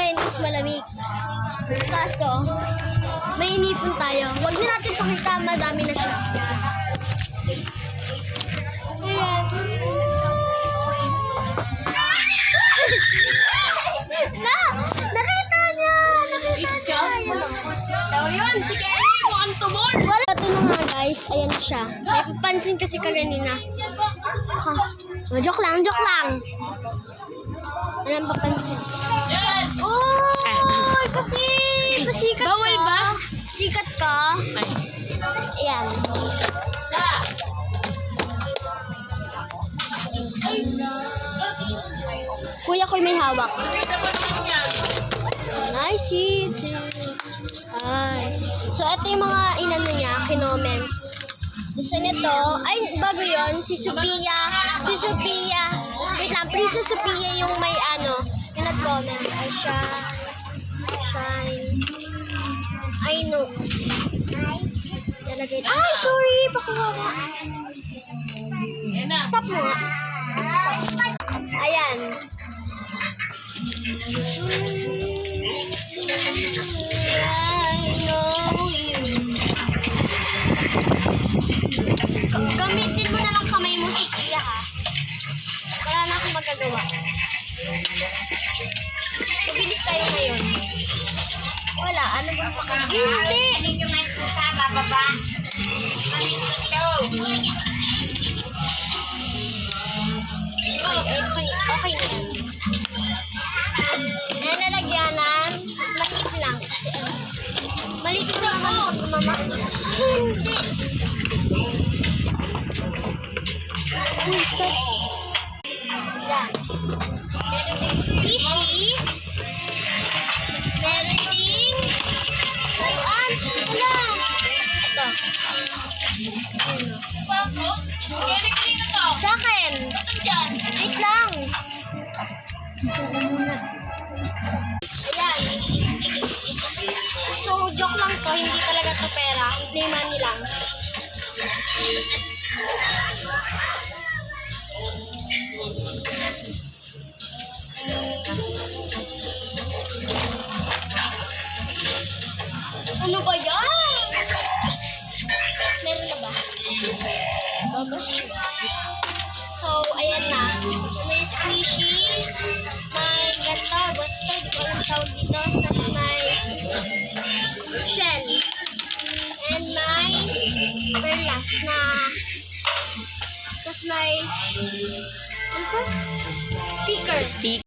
fairness, malamig. Kaso, may inipon tayo. Huwag na natin pakita, madami na siya. Ayan. Nakita niya! So, yun, sige. Mukhang tumor. Wala. Ito na nga, guys. Ayan siya. May papansin kasi kanina. Oh, joke lang, joke lang. Walang papansin. Oh, kasi pasikat Bawal ka. ba? Sikat ka. Ayan. Kuya ko may hawak. I see it. Ay. So, ito yung mga inano niya, kinoment. Gusto nito, ay, bago yun, si Sophia, wait lang, Princess Sophia yung may ano, yung nag-comment, ay shine, I know, nalagay, ay, sorry, pakuha ko, stop mo nga, ayan, gamitin mo na lang kamay mo, Sophia, ha? Wala na akong magagawa. Mabilis tayo ngayon. Wala, ano ba pakagawa? Hindi! Ninyo nga ito sa bababa. Okay na yan. Ayan, nalagyanan. Maliit lang. Kasi ano. Maliit sa mama. Hindi. Stop. Yan. Meron ding fishy. Meron ding laruan. Wala. Ito. Sa akin. Wait lang. Suko muna. Ayan. So, joke lang to. Hindi talaga to pera. Play money lang. Ano ba yan? Meron na ba? Gagos. So, ayan na. May squishy. May gato. What's that? Di ko alam tawag dito. Tapos may shell. And may perlas na. Tapos may ano to? Sticker.